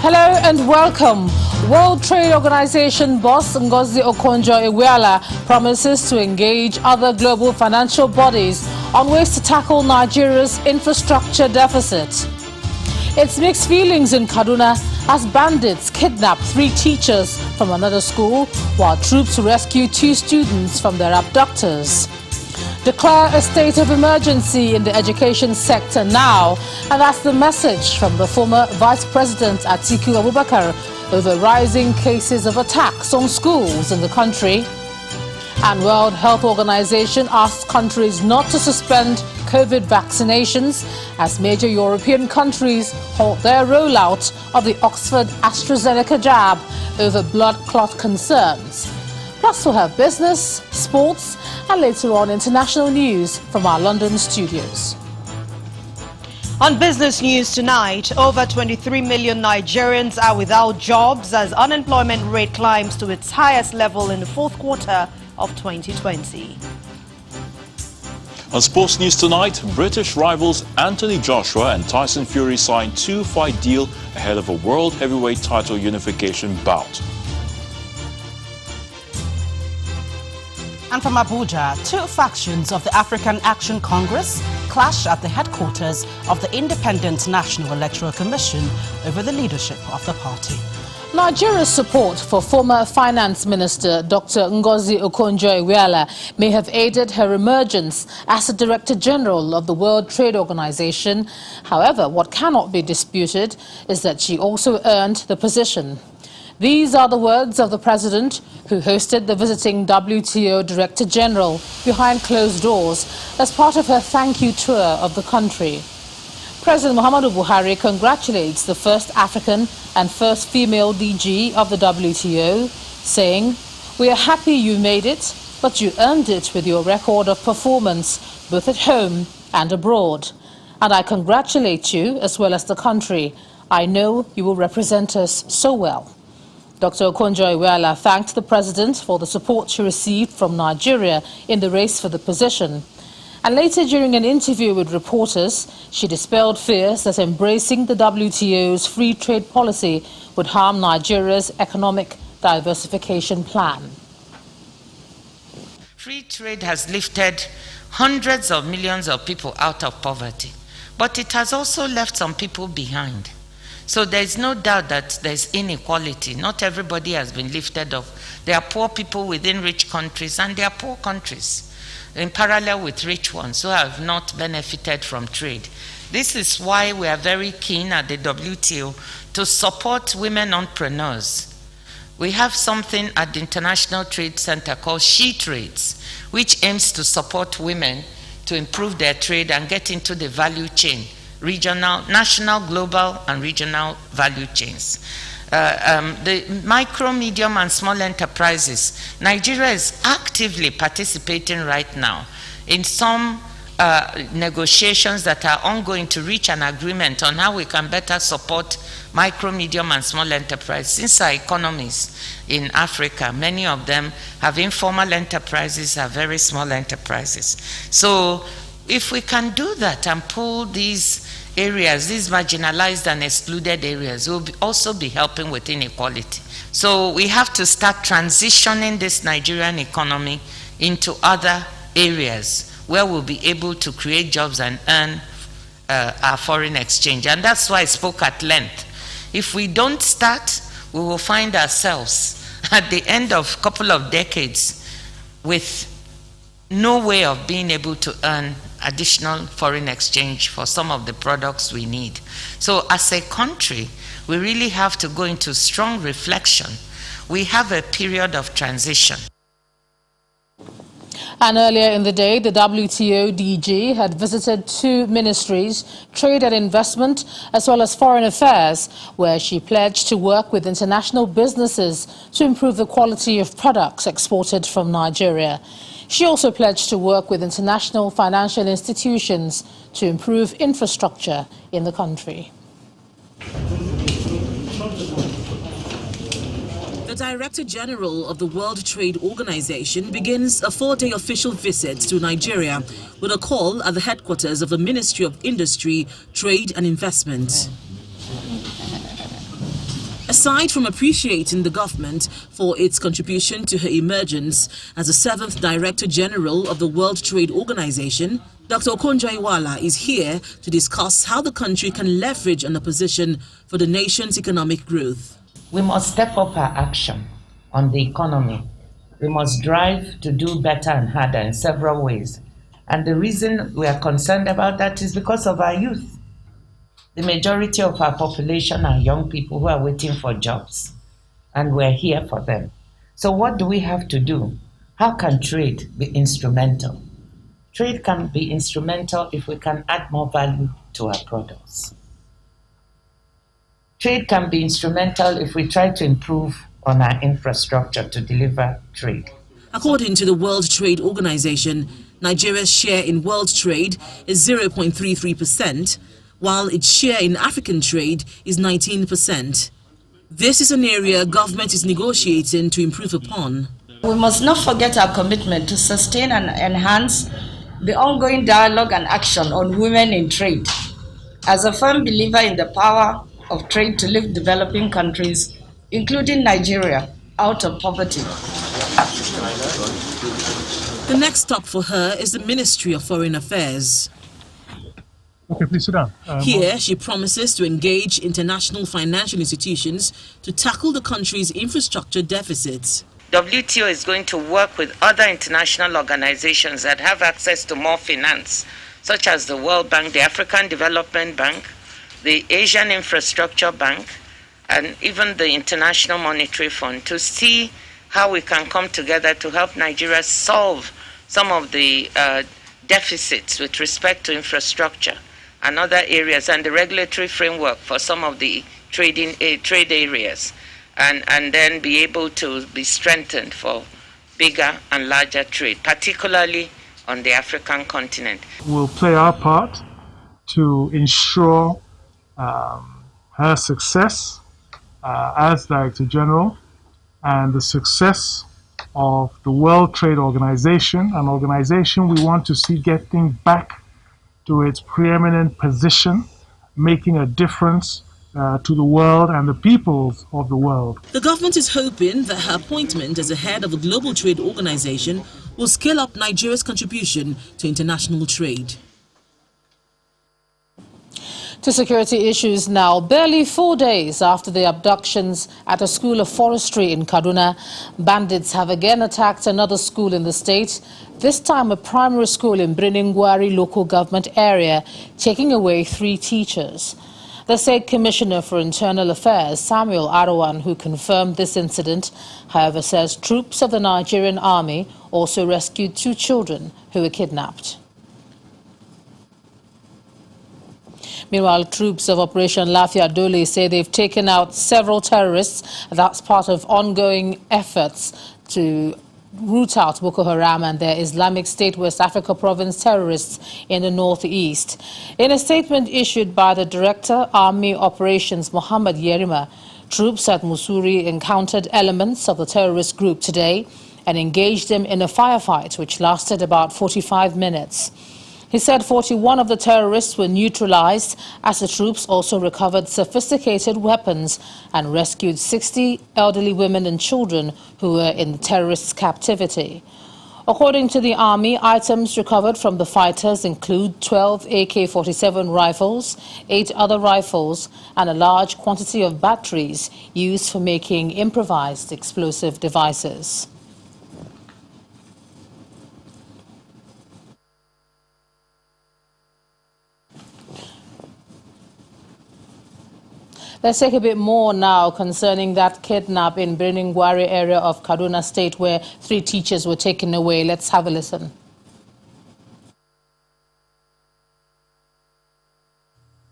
Hello and welcome. World Trade Organization boss Ngozi Okonjo-Iweala promises to engage other global financial bodies on ways to tackle Nigeria's infrastructure deficit. It's mixed feelings in Kaduna as bandits kidnap 3 teachers from another school while troops rescue 2 students from their abductors. Declare a state of emergency in the education sector now, and that's the message from the former Vice President Atiku Abubakar over rising cases of attacks on schools in the country. And World Health Organization asks countries not to suspend COVID vaccinations as major European countries halt their rollout of the Oxford AstraZeneca jab over blood clot concerns. Plus we'll have business, sports, and later on international news from our London studios. On business news tonight, over 23 million Nigerians are without jobs as unemployment rate climbs to its highest level in the 4th quarter of 2020. On sports news tonight, British rivals Anthony Joshua and Tyson Fury signed 2-fight deal ahead of a world heavyweight title unification bout. And from Abuja, 2 factions of the African Action Congress clash at the headquarters of the Independent National Electoral Commission over the leadership of the party. Nigeria's support for former Finance Minister Dr. Ngozi Okonjo-Iweala may have aided her emergence as the Director General of the World Trade Organization. However, what cannot be disputed is that she also earned the position. These are the words of the President, who hosted the visiting WTO Director General behind closed doors as part of her thank you tour of the country. President Muhammadu Buhari congratulates the first African and first female DG of the WTO, saying, "We are happy you made it, but you earned it with your record of performance, both at home and abroad. And I congratulate you as well as the country. I know you will represent us so well." Dr. Okonjo-Iweala thanked the President for the support she received from Nigeria in the race for the position. And later, during an interview with reporters, she dispelled fears that embracing the WTO's free trade policy would harm Nigeria's economic diversification plan. Free trade has lifted hundreds of millions of people out of poverty, but it has also left some people behind. So there is no doubt that there's inequality. Not everybody has been lifted off. There are poor people within rich countries, and there are poor countries in parallel with rich ones who have not benefited from trade. This is why we are very keen at the WTO to support women entrepreneurs. We have something at the International Trade Center called She Trades, which aims to support women to improve their trade and get into the value chain. Regional, national, global, and regional value chains. The micro, medium, and small enterprises. Nigeria is actively participating right now in some negotiations that are ongoing to reach an agreement on how we can better support micro, medium, and small enterprises. Since our economies in Africa, many of them have informal enterprises, have very small enterprises. So if we can do that and pull these areas, these marginalized and excluded areas, will also be helping with inequality. So we have to start transitioning this Nigerian economy into other areas where we'll be able to create jobs and earn our foreign exchange. And that's why I spoke at length. If we don't start, we will find ourselves at the end of a couple of decades with no way of being able to earn additional foreign exchange for some of the products we need. So as a country, we really have to go into strong reflection. We have a period of transition. And earlier in the day, the WTO DG had visited 2 ministries, Trade and Investment, as well as Foreign Affairs, where she pledged to work with international businesses to improve the quality of products exported from Nigeria. She also pledged to work with international financial institutions to improve infrastructure in the country. The Director General of the World Trade Organization begins a 4-day official visit to Nigeria with a call at the headquarters of the Ministry of Industry, Trade and Investment. Aside from appreciating the government for its contribution to her emergence as the 7th Director General of the World Trade Organization, Dr. Okonjo-Iweala is here to discuss how the country can leverage on the position for the nation's economic growth. We must step up our action on the economy. We must drive to do better and harder in several ways. And the reason we are concerned about that is because of our youth. The majority of our population are young people who are waiting for jobs, and we're here for them. So what do we have to do? How can trade be instrumental? Trade can be instrumental if we can add more value to our products. Trade can be instrumental if we try to improve on our infrastructure to deliver trade. According to the World Trade Organization, Nigeria's share in world trade is 0.33%, while its share in African trade is 19%. This is an area government is negotiating to improve upon. We must not forget our commitment to sustain and enhance the ongoing dialogue and action on women in trade. As a firm believer in the power of trade to lift developing countries, including Nigeria, out of poverty. The next stop for her is the Ministry of Foreign Affairs. Okay, please sit down. Here, she promises to engage international financial institutions to tackle the country's infrastructure deficits. WTO is going to work with other international organizations that have access to more finance, such as the World Bank, the African Development Bank, the Asian Infrastructure Bank, and even the International Monetary Fund, to see how we can come together to help Nigeria solve some of the deficits with respect to infrastructure and other areas, and the regulatory framework for some of the trade areas, and then be able to be strengthened for bigger and larger trade, particularly on the African continent. We'll play our part to ensure her success as Director General and the success of the World Trade Organization, an organization we want to see getting back to its preeminent position, making a difference to the world and the peoples of the world. The government is hoping that her appointment as the head of the Global Trade Organization will scale up Nigeria's contribution to international trade. To security issues now. Barely 4 days after the abductions at a school of forestry in Kaduna, bandits have again attacked another school in the state, this time a primary school in Briningwari local government area, taking away 3 teachers. The State Commissioner for Internal Affairs, Samuel Arawan, who confirmed this incident, however, says troops of the Nigerian army also rescued 2 children who were kidnapped. Meanwhile, troops of Operation Lafia Dole say they've taken out several terrorists. That's part of ongoing efforts to root out Boko Haram and their Islamic State West Africa province terrorists in the northeast. In a statement issued by the Director, Army Operations Muhammad Yerima, troops at Musuri encountered elements of the terrorist group today and engaged them in a firefight which lasted about 45 minutes. He said 41 of the terrorists were neutralized as the troops also recovered sophisticated weapons and rescued 60 elderly women and children who were in terrorist captivity. According to the army, items recovered from the fighters include 12 AK-47 rifles, 8 other rifles, and a large quantity of batteries used for making improvised explosive devices. Let's take a bit more now concerning that kidnap in Briningwari area of Kaduna State where 3 teachers were taken away. Let's have a listen.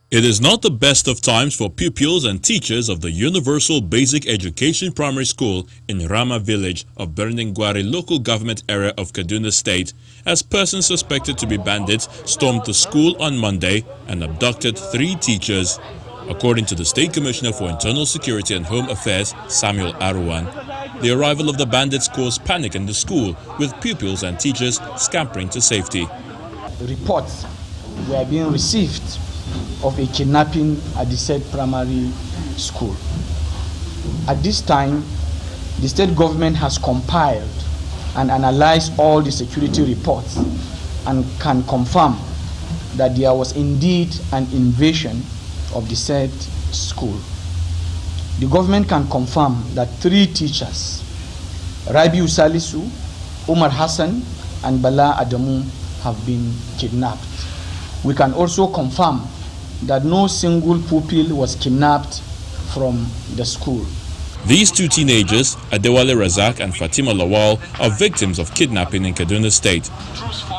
It is not the best of times for pupils and teachers of the Universal Basic Education Primary School in Rama village of Briningwari local government area of Kaduna State, as persons suspected to be bandits stormed the school on Monday and abducted 3 teachers. According to the State Commissioner for Internal Security and Home Affairs, Samuel Arawan, the arrival of the bandits caused panic in the school, with pupils and teachers scampering to safety. Reports were being received of a kidnapping at the said primary school. At this time, the state government has compiled and analyzed all the security reports and can confirm that there was indeed an invasion of the said school. The government can confirm that 3 teachers, Rabiu Salisu, Umar Hassan, and Bala Adamu, have been kidnapped. We can also confirm that no single pupil was kidnapped from the school. These 2 teenagers, Adewale Razak and Fatima Lawal, are victims of kidnapping in Kaduna State.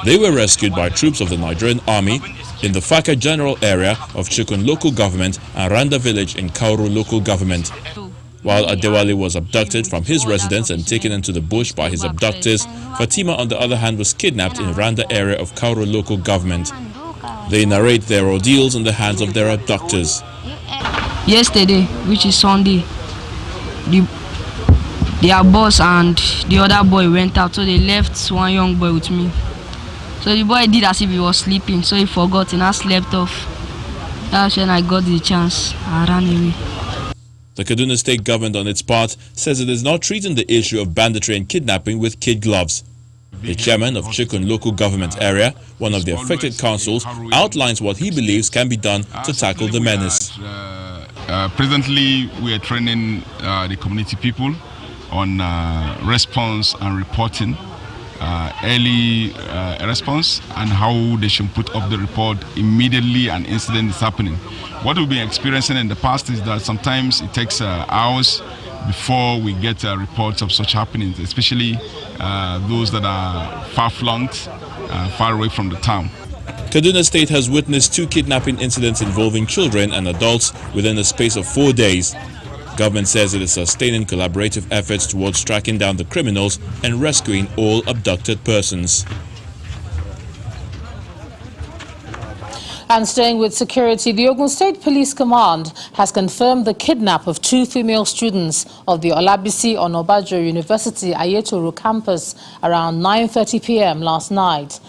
They were rescued by troops of the Nigerian Army in the Faka General area of Chikun local government and Randa village in Kauru local government. While Adewale was abducted from his residence and taken into the bush by his abductors, Fatima on the other hand was kidnapped in Randa area of Kauru local government. They narrate their ordeals in the hands of their abductors. Yesterday, which is Sunday, their boss and the other boy went out, so they left one young boy with me. So the boy did as if he was sleeping, so he forgot and I slept off. That's when I got the chance. I ran away. The Kaduna State government on its part says it is not treating the issue of banditry and kidnapping with kid gloves. The chairman of Chikun local government area, one of the affected councils, outlines what he believes can be done to tackle the menace. Presently, we are training the community people on response and reporting, early response, and how they should put up the report immediately an incident is happening. What we've been experiencing in the past is that sometimes it takes hours before we get reports of such happenings, especially those that are far-flung, far away from the town. Kaduna State has witnessed 2 kidnapping incidents involving children and adults within a space of 4 days. Government says it is sustaining collaborative efforts towards tracking down the criminals and rescuing all abducted persons. And staying with security, the Ogun State Police Command has confirmed the kidnap of 2 female students of the Olabisi Onabanjo University Ayetoro campus around 9:30 p.m. last night.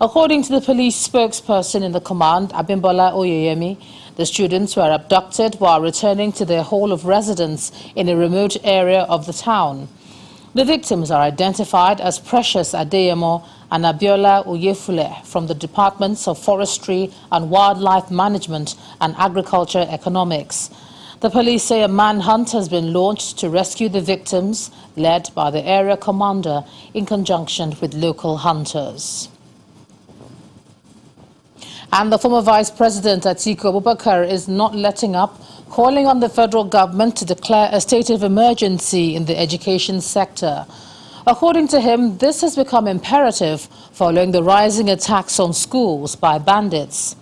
According to the police spokesperson in the command, Abimbola Oyeyemi, the students were abducted while returning to their hall of residence in a remote area of the town. The victims are identified as Precious Adeyemo and Abiola Oyefule from the Departments of Forestry and Wildlife Management and Agriculture Economics. The police say a manhunt has been launched to rescue the victims, led by the area commander in conjunction with local hunters. And the former Vice President Atiku Abubakar is not letting up, calling on the federal government to declare a state of emergency in the education sector. According to him, this has become imperative following the rising attacks on schools by bandits.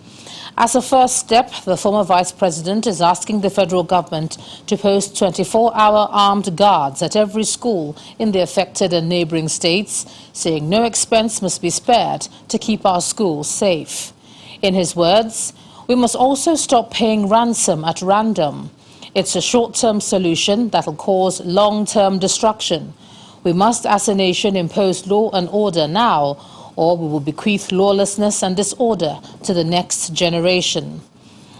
As a first step, the former Vice President is asking the federal government to post 24-hour armed guards at every school in the affected and neighboring states, saying no expense must be spared to keep our schools safe. In his words, we must also stop paying ransom at random. It's a short-term solution that will cause long-term destruction. We must, as a nation, impose law and order now, or we will bequeath lawlessness and disorder to the next generation.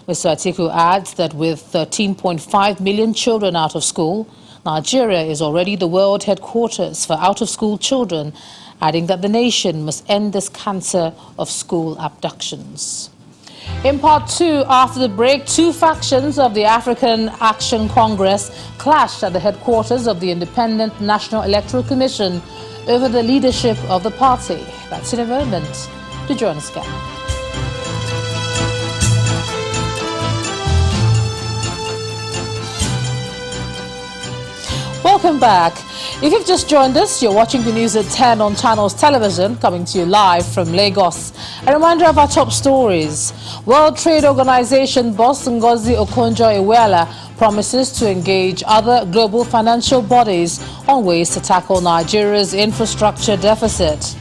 Mr. Atiku adds that with 13.5 million children out of school, Nigeria is already the world headquarters for out-of-school children, adding that the nation must end this cancer of school abductions. In part 2, after the break, 2 factions of the African Action Congress clashed at the headquarters of the Independent National Electoral Commission over the leadership of the party. That's in a moment. Do join us again. Welcome back. If you've just joined us, you're watching the news at 10 on Channels Television, coming to you live from Lagos. A reminder of our top stories. World Trade Organization boss Ngozi Okonjo-Iweala promises to engage other global financial bodies on ways to tackle Nigeria's infrastructure deficit.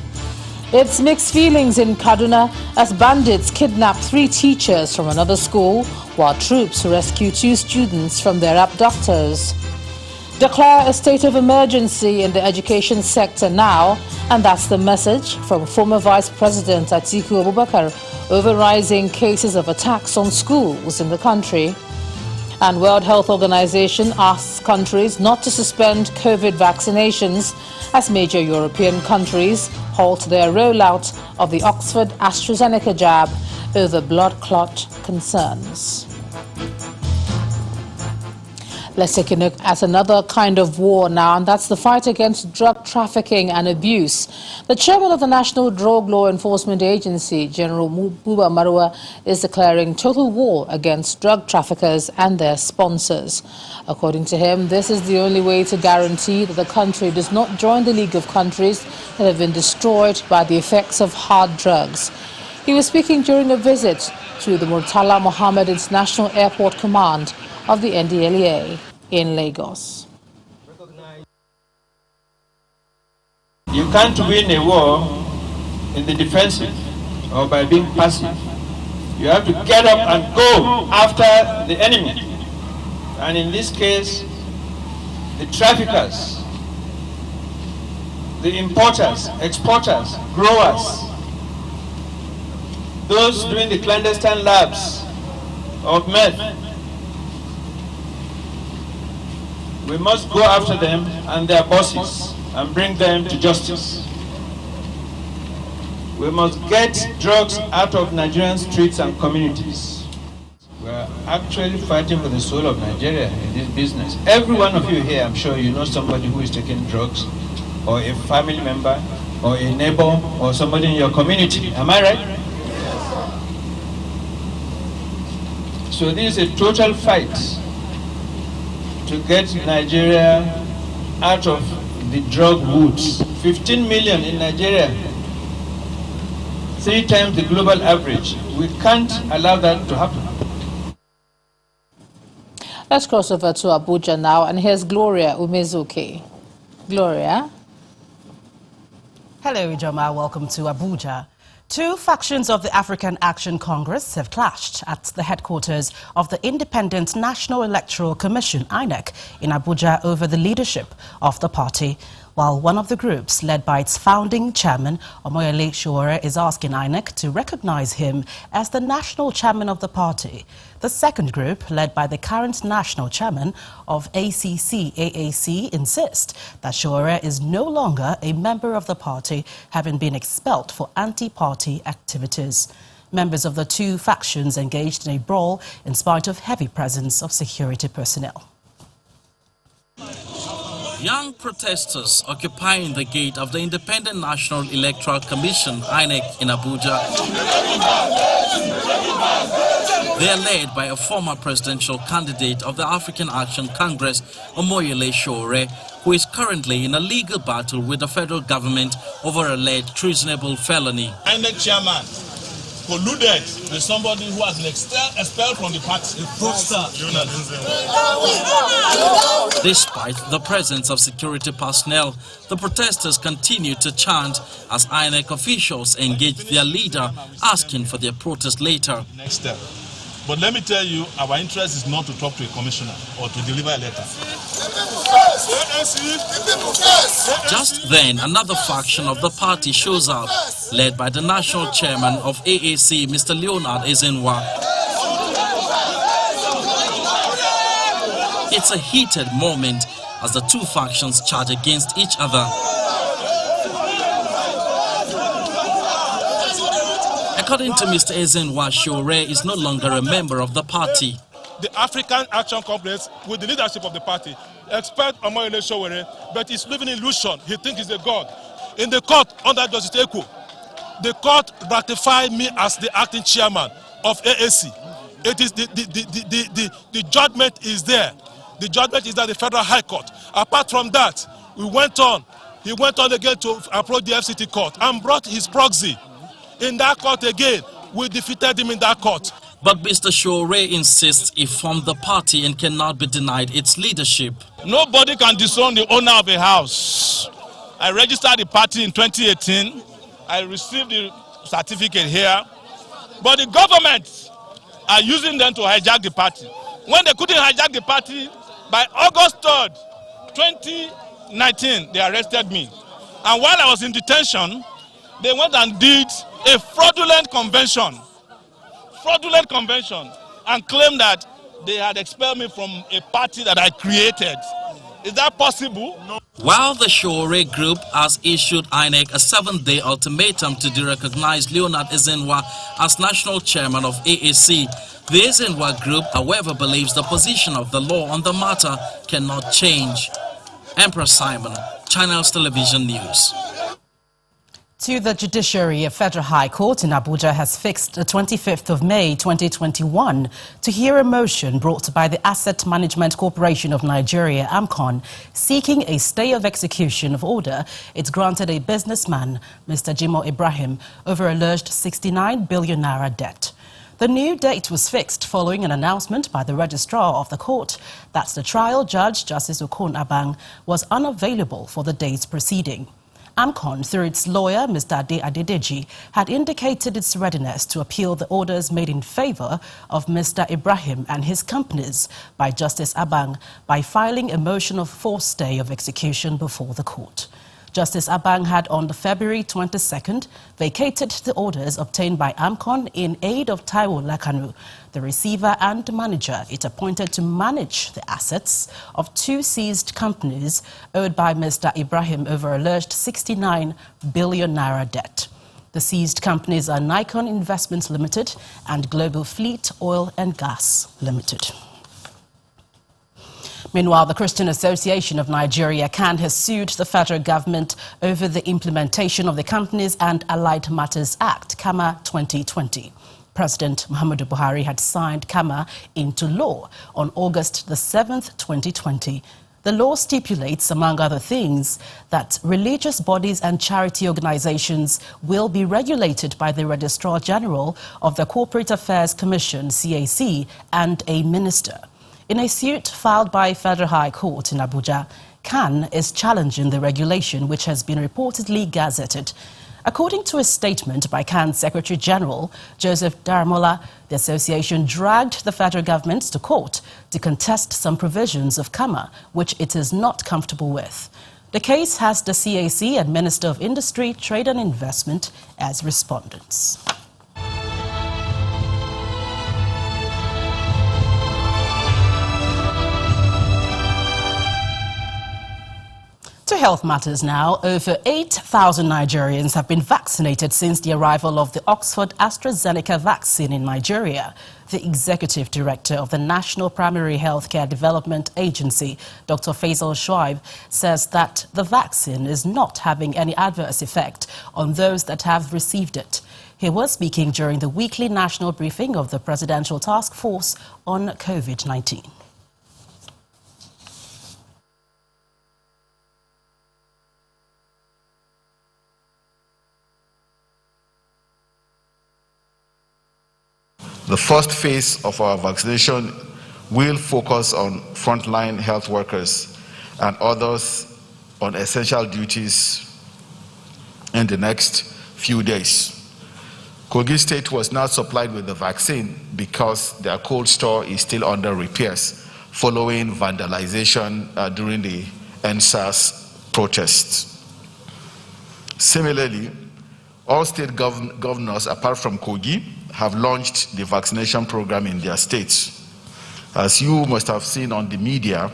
It's mixed feelings in Kaduna as bandits kidnap 3 teachers from another school, while troops rescue 2 students from their abductors. Declare a state of emergency in the education sector now, and that's the message from former Vice President Atiku Abubakar over rising cases of attacks on schools in the country. And World Health Organization asks countries not to suspend COVID vaccinations as major European countries halt their rollout of the Oxford AstraZeneca jab over blood clot concerns. Let's take a look at another kind of war now, and that's the fight against drug trafficking and abuse. The chairman of the National Drug Law Enforcement Agency, General Buba Marwa, is declaring total war against drug traffickers and their sponsors. According to him, this is the only way to guarantee that the country does not join the League of Countries that have been destroyed by the effects of hard drugs. He was speaking during a visit to the Murtala Mohammed International Airport Command of the NDLEA in Lagos. You can't win a war in the defensive or by being passive. You have to get up and go after the enemy. And in this case, the traffickers, the importers, exporters, growers, those doing the clandestine labs of meth, we must go after them and their bosses and bring them to justice. We must get drugs out of Nigerian streets and communities. We are actually fighting for the soul of Nigeria in this business. Every one of you here, I'm sure you know somebody who is taking drugs, or a family member, or a neighbor, or somebody in your community. Am I right? So this is a total fight to get Nigeria out of the drug woods. 15 million in Nigeria, 3 times the global average. We can't allow that to happen. Let's cross over to Abuja now, and here's Gloria Umezuki. Gloria. Hello, Ijoma. Welcome to Abuja. Two factions of the African Action Congress have clashed at the headquarters of the Independent National Electoral Commission, INEC, in Abuja over the leadership of the party, while one of the groups, led by its founding chairman, Omoyele Sowore, is asking INEC to recognize him as the national chairman of the party. The second group, led by the current national chairman of AAC, insists that Sowore is no longer a member of the party, having been expelled for anti-party activities. Members of the two factions engaged in a brawl in spite of heavy presence of security personnel. Young protesters occupying the gate of the Independent National Electoral Commission, INEC, in Abuja. They are led by a former presidential candidate of the African Action Congress, Omoyele Sowore, who is currently in a legal battle with the federal government over alleged treasonable felony. INEC chairman colluded with somebody who has been expelled from the party. Despite the presence of security personnel, the protesters continue to chant as INEC officials engage their leader, asking for their protest later. Next step. But let me tell you, our interest is not to talk to a commissioner or to deliver a letter. Just then, another faction of the party shows up, led by the national chairman of AAC, Mr. Leonard Ezenwa. It's a heated moment as the two factions charge against each other. According to Mr. Ezenwa, Sowore is no longer a member of the party. The African Action Congress, with the leadership of the party, expelled Omoyele Sowore, but he's living in illusion. He thinks he's a god. In the court under Justice Eko, the court ratified me as the acting chairman of AAC. It is the judgment is there. The judgment is at the Federal High Court. Apart from that, he went on again to approach the FCT court and brought his proxy. In that court again, we defeated him in that court. But Mr. Sowore insists he formed the party and cannot be denied its leadership. Nobody can disown the owner of a house. I registered the party in 2018. I received the certificate here. But the government are using them to hijack the party. When they couldn't hijack the party, by August 3rd, 2019, they arrested me. And while I was in detention, they went and did a fraudulent convention, and claimed that they had expelled me from a party that I created. Is that possible? No. While the Shore Group has issued INEC a 7-day ultimatum to derecognize Leonard Ezenwa as national chairman of AAC, the Ezenwa Group, however, believes the position of the law on the matter cannot change. Emperor Simon, Channels Television News. To the judiciary, a federal high court in Abuja has fixed the 25th of May 2021 to hear a motion brought by the Asset Management Corporation of Nigeria, AMCON, seeking a stay of execution of order it granted a businessman, Mr. Jimoh Ibrahim, over alleged 69 billion naira debt. The new date was fixed following an announcement by the registrar of the court that the trial judge, Justice Okon Abang, was unavailable for the day's proceeding. AMCON, through its lawyer, Mr. Ade Adedeji, had indicated its readiness to appeal the orders made in favor of Mr. Ibrahim and his companies by Justice Abang by filing a motion of forced stay of execution before the court. Justice Abang had on the February 22nd vacated the orders obtained by AMCON in aid of Taiwo Lakanu, the receiver and manager it appointed to manage the assets of 2 seized companies owed by Mr. Ibrahim over alleged 69 billion naira debt. The seized companies are Nikon Investments Limited and Global Fleet Oil and Gas Limited. Meanwhile, the Christian Association of Nigeria, CAN, has sued the federal government over the implementation of the Companies and Allied Matters Act, CAMA 2020. President Muhammadu Buhari had signed CAMA into law on August the 7th, 2020. The law stipulates, among other things, that religious bodies and charity organizations will be regulated by the Registrar General of the Corporate Affairs Commission, CAC, and a minister. In a suit filed by Federal High Court in Abuja, CAN is challenging the regulation, which has been reportedly gazetted. According to a statement by CAN's Secretary General, Joseph Daramola, the association dragged the federal government to court to contest some provisions of CAMA, which it is not comfortable with. The case has the CAC and Minister of Industry, Trade and Investment as respondents. To health matters now. Over 8,000 Nigerians have been vaccinated since the arrival of the Oxford AstraZeneca vaccine in Nigeria. The Executive Director of the National Primary Healthcare Development Agency, Dr. Faisal Shoaib, says that the vaccine is not having any adverse effect on those that have received it. He was speaking during the weekly national briefing of the Presidential Task Force on COVID-19. The first phase of our vaccination will focus on frontline health workers and others on essential duties in the next few days. Kogi State was not supplied with the vaccine because their cold store is still under repairs following vandalization during the NSAS protests. Similarly, all state governors apart from Kogi have launched the vaccination program in their states. As you must have seen on the media,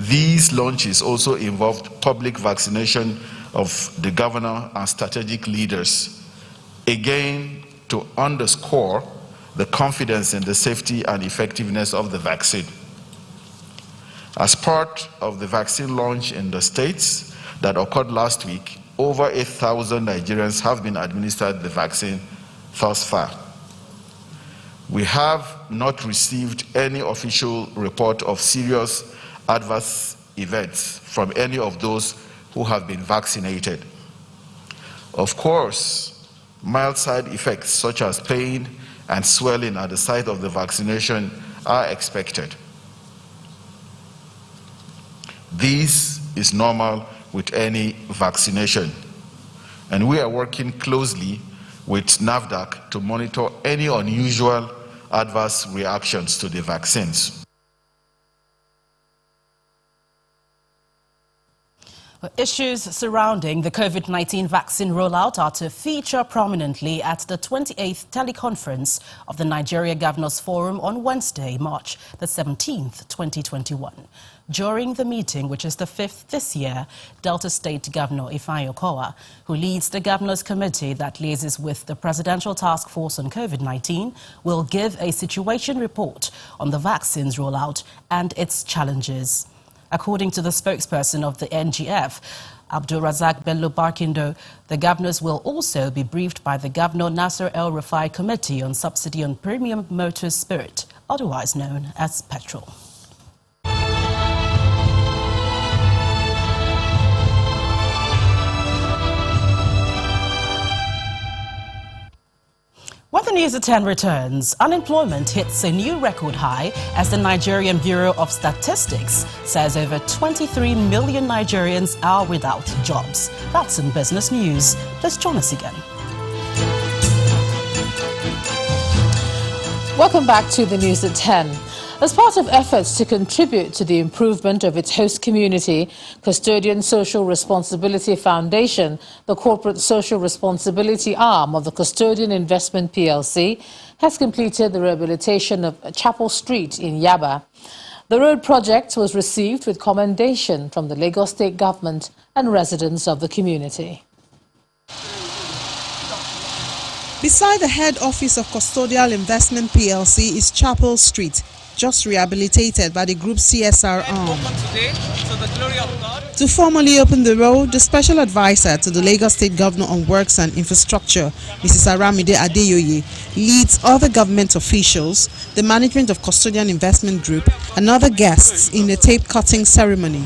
these launches also involved public vaccination of the governor and strategic leaders, again to underscore the confidence in the safety and effectiveness of the vaccine. As part of the vaccine launch in the states that occurred last week, over 8,000 Nigerians have been administered the vaccine thus far. We have not received any official report of serious adverse events from any of those who have been vaccinated. Of course, mild side effects such as pain and swelling at the site of the vaccination are expected. This is normal with any vaccination, and we are working closely with NAFDAC to monitor any unusual adverse reactions to the vaccines. Issues surrounding the COVID-19 vaccine rollout are to feature prominently at the 28th teleconference of the Nigeria Governors Forum on Wednesday, March the 17th, 2021. During the meeting, which is the 5th this year, Delta State Governor Ifeanyi Okowa, who leads the Governors Committee that liaises with the Presidential Task Force on COVID-19, will give a situation report on the vaccines rollout and its challenges. According to the spokesperson of the NGF, Abdul Razak Bello Barkindo, the governors will also be briefed by the Governor Nasser El-Rufai Committee on Subsidy on Premium Motor Spirit, otherwise known as petrol. When the News at 10 returns, unemployment hits a new record high as the Nigerian Bureau of Statistics says over 23 million Nigerians are without jobs. That's in business news. Please join us again. Welcome back to the News at 10. As part of efforts to contribute to the improvement of its host community, Custodian Social Responsibility Foundation, the corporate social responsibility arm of the Custodian Investment PLC, has completed the rehabilitation of Chapel Street in Yaba. The road project was received with commendation from the Lagos State Government and residents of the community. Beside the head office of Custodial Investment PLC is Chapel Street, just rehabilitated by the group's CSR arm. To formally open the road, the special advisor to the Lagos State Governor on Works and Infrastructure, Mrs. Aramide Adeyoye, leads other government officials, the management of Custodian Investment Group, and other guests in the tape cutting ceremony.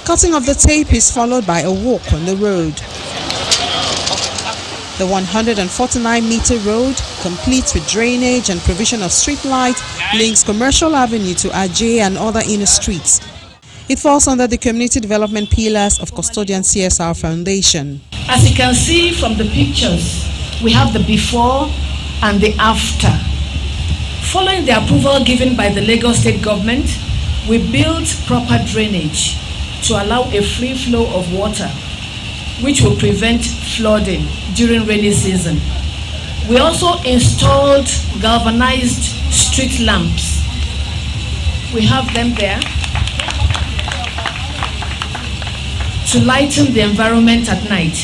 Cutting of the tape is followed by a walk on the road. The 149-meter road, complete with drainage and provision of street light, links Commercial Avenue to Ajay and other inner streets. It falls under the community development pillars of Custodian CSR Foundation. As you can see from the pictures, we have the before and the after. Following the approval given by the Lagos State Government, we built proper drainage to allow a free flow of water, which will prevent flooding during rainy season. We also installed galvanized street lamps. We have them there to lighten the environment at night,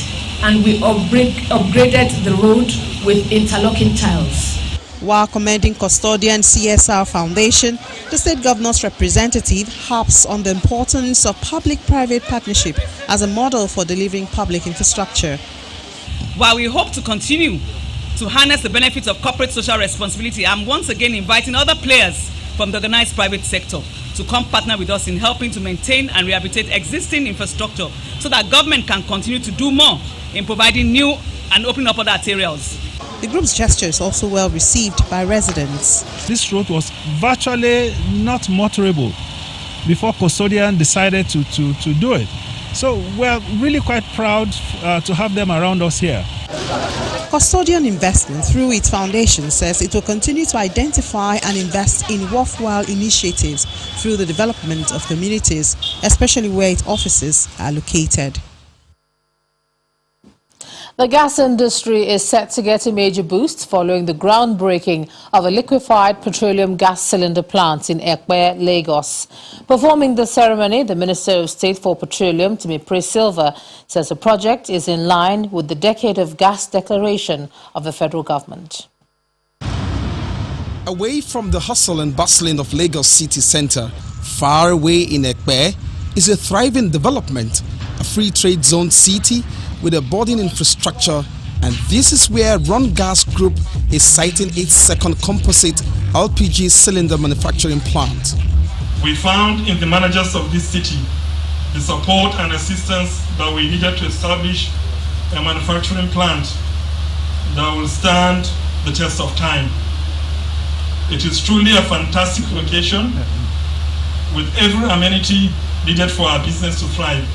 and we upgraded the road with interlocking tiles. While commending Custodian CSR Foundation, the state governor's representative harps on the importance of public-private partnership as a model for delivering public infrastructure. While we hope to continue to harness the benefits of corporate social responsibility, I'm once again inviting other players from the organized private sector to come partner with us in helping to maintain and rehabilitate existing infrastructure so that government can continue to do more in providing new and opening up other arterials. The group's gesture is also well received by residents. This road was virtually not motorable before Custodian decided to do it. So we're really quite proud to have them around us here. Custodian Investment, through its foundation, says it will continue to identify and invest in worthwhile initiatives through the development of communities, especially where its offices are located. The gas industry is set to get a major boost following the groundbreaking of a liquefied petroleum gas cylinder plant in Ekpe, Lagos. Performing the ceremony, the Minister of State for Petroleum, Timipre Silva, says the project is in line with the Decade of Gas declaration of the federal government. Away from the hustle and bustling of Lagos city centre, far away in Ekpe, is a thriving development, a free trade zone city with a budding infrastructure, and this is where Run Gas Group is siting its second composite LPG cylinder manufacturing plant. We found in the managers of this city the support and assistance that we needed to establish a manufacturing plant that will stand the test of time. It is truly a fantastic location with every amenity needed for our business to thrive.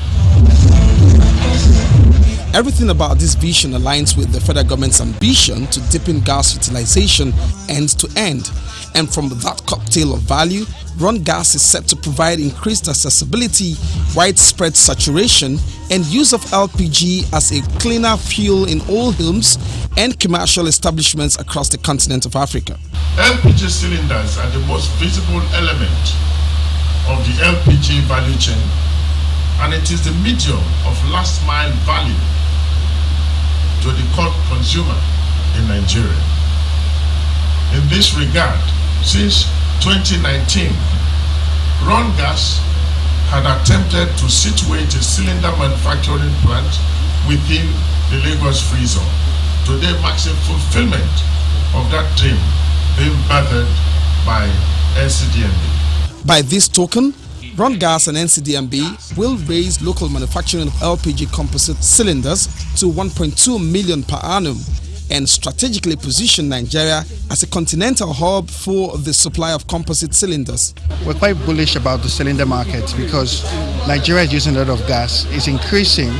Everything about this vision aligns with the federal government's ambition to deepen gas utilization end to end. And from that cocktail of value, Run Gas is set to provide increased accessibility, widespread saturation, and use of LPG as a cleaner fuel in all homes and commercial establishments across the continent of Africa. LPG cylinders are the most visible element of the LPG value chain, and it is the medium of last mile value to the consumer in Nigeria. In this regard, since 2019, Run Gas had attempted to situate a cylinder manufacturing plant within the Lagos Free Zone. Today marks a fulfillment of that dream being battered by NCDMB. By this token, Run Gas and NCDMB will raise local manufacturing of LPG composite cylinders to 1.2 million per annum and strategically position Nigeria as a continental hub for the supply of composite cylinders. We're quite bullish about the cylinder market because Nigeria is using a lot of gas. It's increasing,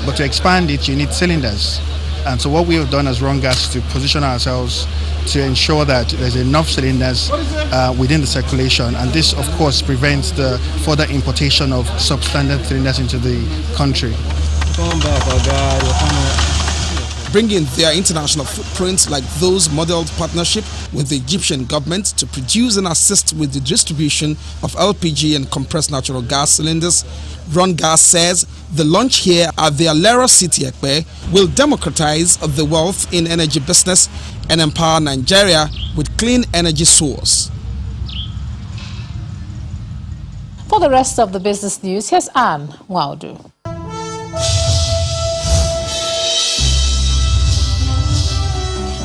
but to expand it, you need cylinders. And so what we have done as Run Gas is to position ourselves to ensure that there's enough cylinders within the circulation, and this of course prevents the further importation of substandard cylinders into the country. Bringing their international footprints like those modeled partnership with the Egyptian government to produce and assist with the distribution of LPG and compressed natural gas cylinders, Run Gas says the launch here at the Alera City Ekpe will democratize the wealth in energy business and empower Nigeria with clean energy source. For the rest of the business news, here's Anne Waudu.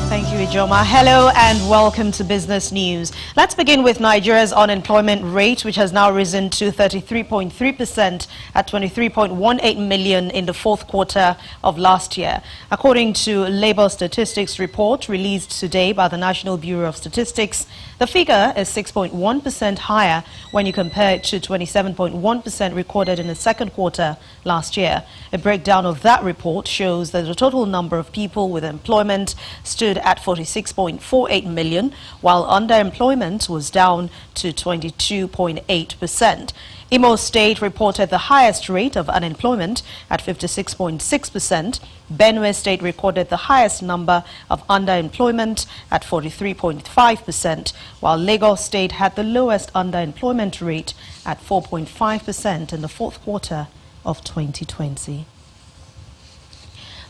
Thank you, Ijoma. Hello and welcome to Business News. Let's begin with Nigeria's unemployment rate, which has now risen to 33.3% at 23.18 million in the fourth quarter of last year. According to Labour Statistics report released today by the National Bureau of Statistics, the figure is 6.1% higher when you compare it to 27.1% recorded in the second quarter last year. A breakdown of that report shows that the total number of people with employment stood at 46.48 million, while underemployment was down to 22.8%. Imo State reported the highest rate of unemployment at 56.6%. Benue State recorded the highest number of underemployment at 43.5%, while Lagos State had the lowest underemployment rate at 4.5% in the fourth quarter of 2020.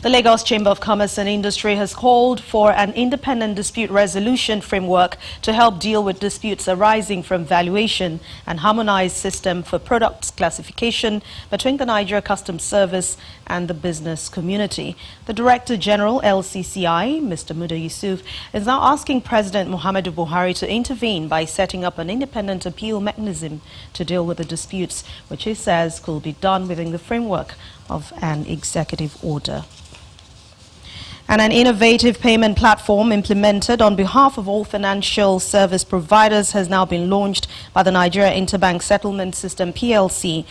The Lagos Chamber of Commerce and Industry has called for an independent dispute resolution framework to help deal with disputes arising from valuation and harmonized system for products classification between the Nigeria Customs Service and the business community. The Director General LCCI, Mr. Muda Yusuf, is now asking President Muhammadu Buhari to intervene by setting up an independent appeal mechanism to deal with the disputes, which he says could be done within the framework of an executive order. And an innovative payment platform implemented on behalf of all financial service providers has now been launched by the Nigeria Interbank Settlement System PLC.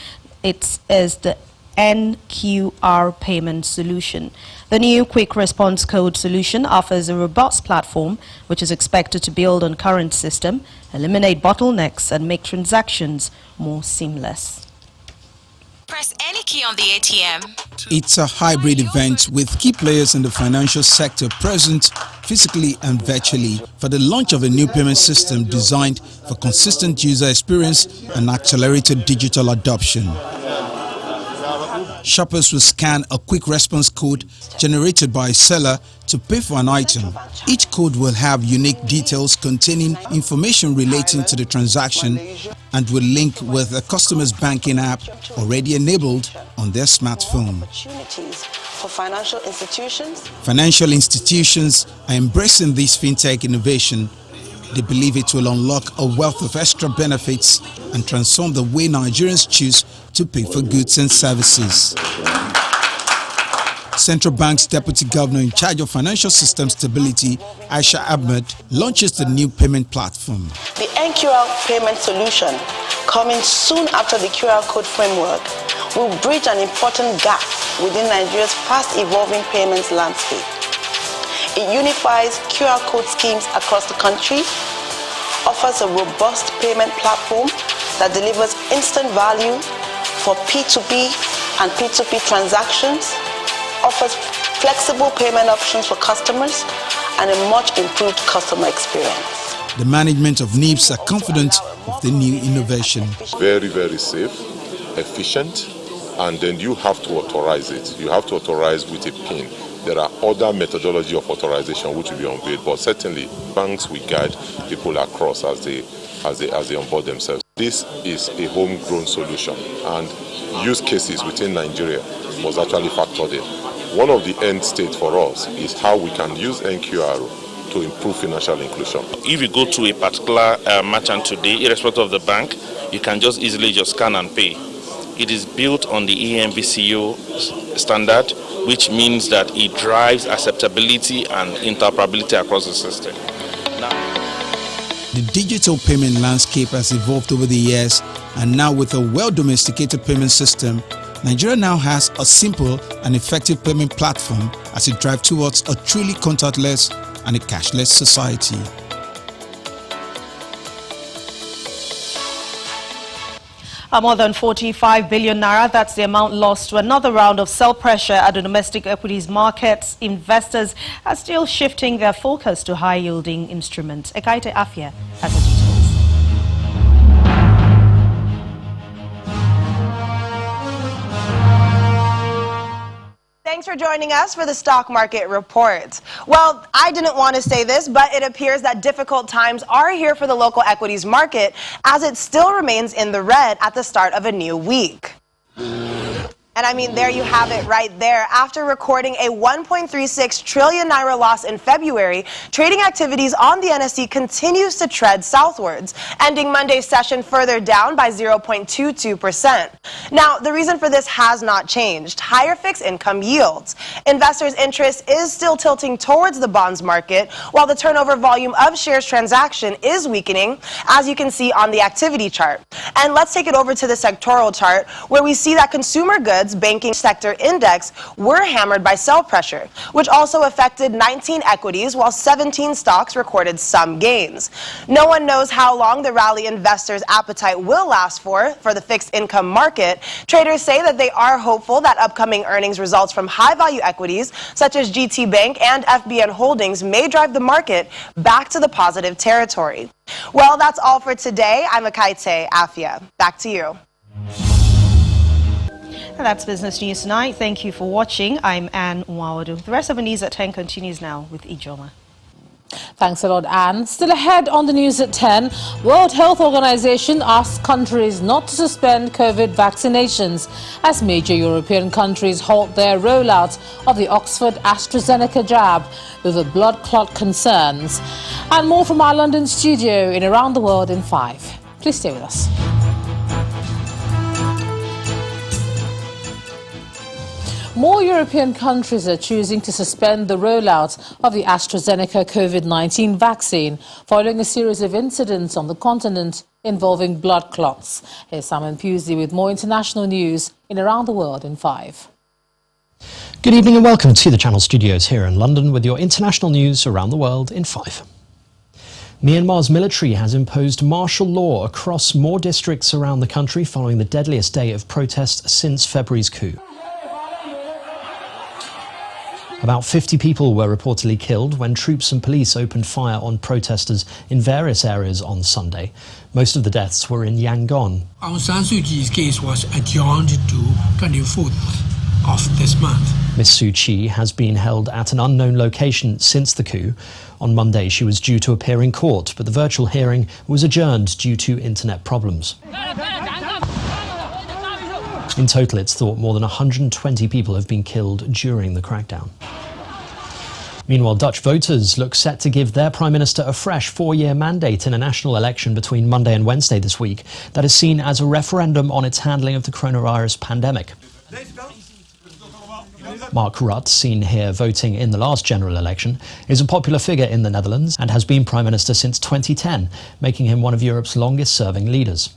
It is the NQR payment solution. The new quick response code solution offers a robust platform which is expected to build on current system, eliminate bottlenecks and make transactions more seamless. Press any key on the ATM. It's a hybrid event with key players in the financial sector present physically and virtually for the launch of a new payment system designed for consistent user experience and accelerated digital adoption. Shoppers will scan a quick response code generated by a seller to pay for an item. Each code will have unique details containing information relating to the transaction and will link with a customer's banking app already enabled on their smartphone. For financial institutions? Financial institutions are embracing this fintech innovation. They believe it will unlock a wealth of extra benefits and transform the way Nigerians choose to pay for goods and services. Central Bank's Deputy Governor in charge of financial system stability, Aisha Ahmed, launches the new payment platform. The NQR payment solution, coming soon after the QR code framework, will bridge an important gap within Nigeria's fast-evolving payments landscape. It unifies QR code schemes across the country, offers a robust payment platform that delivers instant value for P2B and P2P transactions, offers flexible payment options for customers, and a much improved customer experience. The management of NIBS are confident of the new innovation. Very, very safe, efficient, and then you have to authorize it. You have to authorize with a PIN. There are other methodology of authorization which will be unveiled, but certainly banks will guide people across as they onboard themselves. This is a homegrown solution, and use cases within Nigeria was actually factored in. One of the end states for us is how we can use NQR to improve financial inclusion. If you go to a particular merchant today, irrespective of the bank, you can just easily just scan and pay. It is built on the EMVCO standard, which means that it drives acceptability and interoperability across the system. The digital payment landscape has evolved over the years, and now with a well-domesticated payment system, Nigeria now has a simple and effective payment platform as it drives towards a truly contactless and a cashless society. More than 45 billion naira, that's the amount lost to another round of sell pressure at the domestic equities markets. Investors are still shifting their focus to high-yielding instruments. Ekaite Afia has the details. Thanks for joining us for the stock market report. Well, I didn't want to say this, but it appears that difficult times are here for the local equities market as it still remains in the red at the start of a new week. And I mean, there you have it right there. After recording a 1.36 trillion naira loss in February, trading activities on the NSE continues to tread southwards, ending Monday's session further down by 0.22%. Now, the reason for this has not changed: higher fixed income yields. Investors' interest is still tilting towards the bonds market, while the turnover volume of shares transaction is weakening, as you can see on the activity chart. And let's take it over to the sectoral chart, where we see that consumer goods banking sector index were hammered by sell pressure, which also affected 19 equities, while 17 stocks recorded some gains. No one knows how long the rally investors' appetite will last for the fixed income market. Traders say that they are hopeful that upcoming earnings results from high-value equities such as GT Bank and FBN Holdings may drive the market back to the positive territory. Well, that's all for today. I'm Ekaite Afia. Back to you. And that's Business News Tonight. Thank you for watching. I'm Anne Nwawadu. The rest of the news at 10 continues now with Ijoma. Thanks a lot, Anne. Still ahead on the news at 10, World Health Organization asks countries not to suspend COVID vaccinations as major European countries halt their rollout of the Oxford AstraZeneca jab over blood clot concerns. And more from our London studio in Around the World in 5. Please stay with us. More European countries are choosing to suspend the rollout of the AstraZeneca COVID-19 vaccine following a series of incidents on the continent involving blood clots. Here's Simon Pusey with more international news in Around the World in 5. Good evening and welcome to the Channel Studios here in London with your international news around the world in 5. Myanmar's military has imposed martial law across more districts around the country following the deadliest day of protest since February's coup. About 50 people were reportedly killed when troops and police opened fire on protesters in various areas on Sunday. Most of the deaths were in Yangon. Aung San Suu Kyi's case was adjourned to 24th of this month. Ms. Suu Kyi has been held at an unknown location since the coup. On Monday, she was due to appear in court, but the virtual hearing was adjourned due to internet problems. In total, it's thought more than 120 people have been killed during the crackdown. Meanwhile, Dutch voters look set to give their Prime Minister a fresh 4-year mandate in a national election between Monday and Wednesday this week that is seen as a referendum on its handling of the coronavirus pandemic. Mark Rutte, seen here voting in the last general election, is a popular figure in the Netherlands and has been Prime Minister since 2010, making him one of Europe's longest-serving leaders.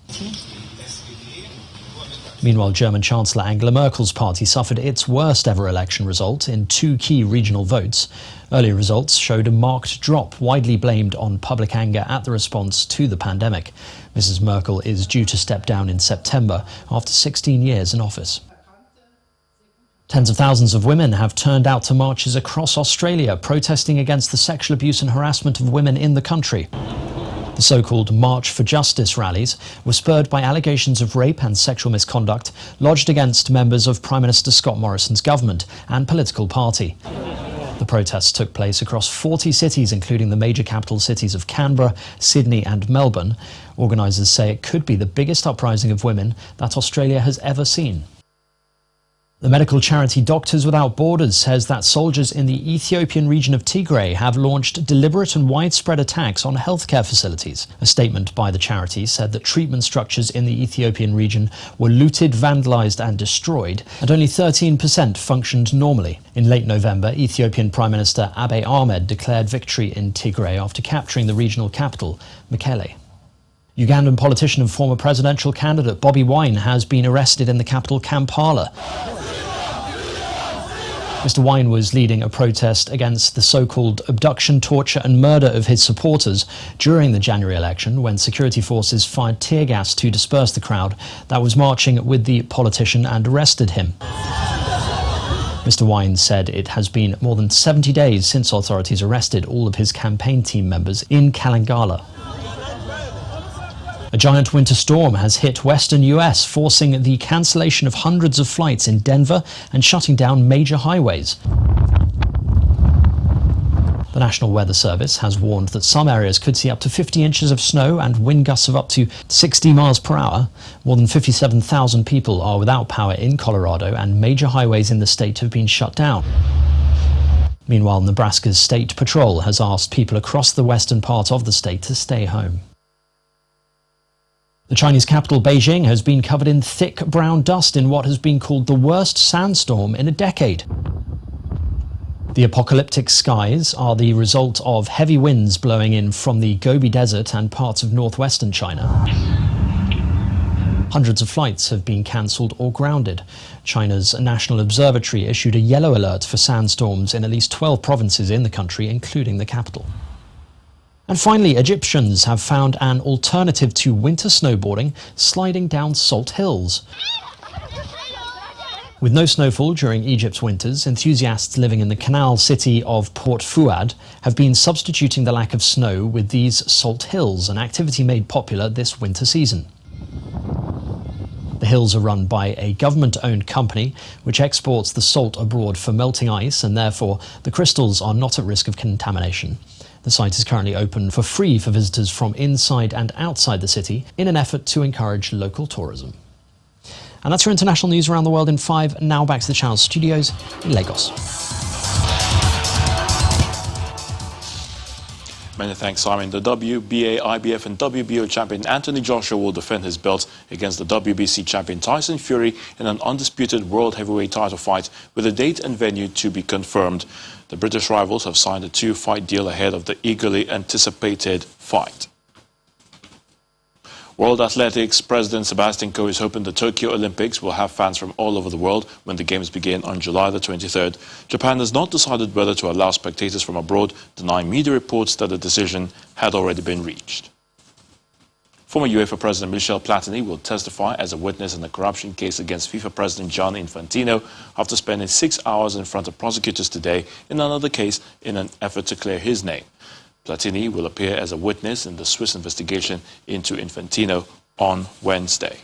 Meanwhile, German Chancellor Angela Merkel's party suffered its worst ever election result in 2 key regional votes. Earlier results showed a marked drop, widely blamed on public anger at the response to the pandemic. Mrs. Merkel is due to step down in September after 16 years in office. Tens of thousands of women have turned out to marches across Australia, protesting against the sexual abuse and harassment of women in the country. The so-called March for Justice rallies were spurred by allegations of rape and sexual misconduct lodged against members of Prime Minister Scott Morrison's government and political party. The protests took place across 40 cities, including the major capital cities of Canberra, Sydney and Melbourne. Organisers say it could be the biggest uprising of women that Australia has ever seen. The medical charity Doctors Without Borders says that soldiers in the Ethiopian region of Tigray have launched deliberate and widespread attacks on healthcare facilities. A statement by the charity said that treatment structures in the Ethiopian region were looted, vandalized and destroyed, and only 13% functioned normally. In late November, Ethiopian Prime Minister Abiy Ahmed declared victory in Tigray after capturing the regional capital, Mekelle. Ugandan politician and former presidential candidate Bobi Wine has been arrested in the capital Kampala. Mr. Wine was leading a protest against the so-called abduction, torture and murder of his supporters during the January election, when security forces fired tear gas to disperse the crowd that was marching with the politician and arrested him. Mr. Wine said it has been more than 70 days since authorities arrested all of his campaign team members in Kalangala. A giant winter storm has hit western US, forcing the cancellation of hundreds of flights in Denver and shutting down major highways. The National Weather Service has warned that some areas could see up to 50 inches of snow and wind gusts of up to 60 miles per hour. More than 57,000 people are without power in Colorado, and major highways in the state have been shut down. Meanwhile, Nebraska's State Patrol has asked people across the western part of the state to stay home. The Chinese capital, Beijing, has been covered in thick brown dust in what has been called the worst sandstorm in a decade. The apocalyptic skies are the result of heavy winds blowing in from the Gobi Desert and parts of northwestern China. Hundreds of flights have been cancelled or grounded. China's National Observatory issued a yellow alert for sandstorms in at least 12 provinces in the country, including the capital. And finally, Egyptians have found an alternative to winter snowboarding, sliding down salt hills. With no snowfall during Egypt's winters, enthusiasts living in the canal city of Port Fouad have been substituting the lack of snow with these salt hills, an activity made popular this winter season. The hills are run by a government-owned company which exports the salt abroad for melting ice, and therefore the crystals are not at risk of contamination. The site is currently open for free for visitors from inside and outside the city in an effort to encourage local tourism. And that's your international news around the world in 5. Now back to the channel studios in Lagos. Many thanks, Simon. The WBA, IBF and WBO champion Anthony Joshua will defend his belt against the WBC champion Tyson Fury in an undisputed world heavyweight title fight, with a date and venue to be confirmed. The British rivals have signed a 2-fight deal ahead of the eagerly anticipated fight. World Athletics President Sebastian Coe is hoping the Tokyo Olympics will have fans from all over the world when the Games begin on July the 23rd. Japan has not decided whether to allow spectators from abroad, denying media reports that the decision had already been reached. Former UEFA President Michel Platini will testify as a witness in a corruption case against FIFA President Gianni Infantino after spending 6 hours in front of prosecutors today in another case in an effort to clear his name. Platini will appear as a witness in the Swiss investigation into Infantino on Wednesday.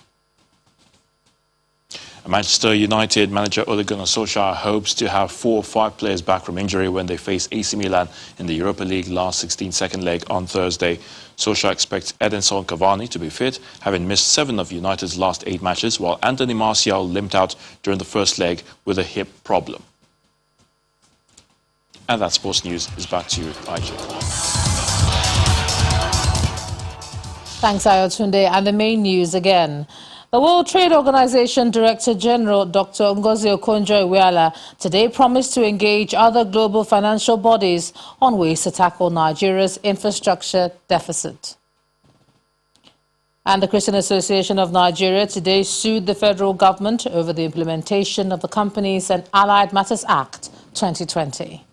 Manchester United manager Ole Gunnar Solskjaer hopes to have 4 or 5 players back from injury when they face AC Milan in the Europa League last 16 second leg on Thursday. Solskjaer expects Edinson Cavani to be fit, having missed 7 of United's last 8 matches, while Anthony Martial limped out during the first leg with a hip problem. And that sports news is back to you, IJ. Thanks, Ayotunde. And the main news again. The World Trade Organization Director General Dr. Ngozi Okonjo-Iweala today promised to engage other global financial bodies on ways to tackle Nigeria's infrastructure deficit. And the Christian Association of Nigeria today sued the federal government over the implementation of the Companies and Allied Matters Act 2020.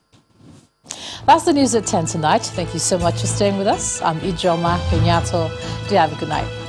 That's the news at 10 tonight. Thank you so much for staying with us. I'm Ijoma Kenyato. Do have a good night.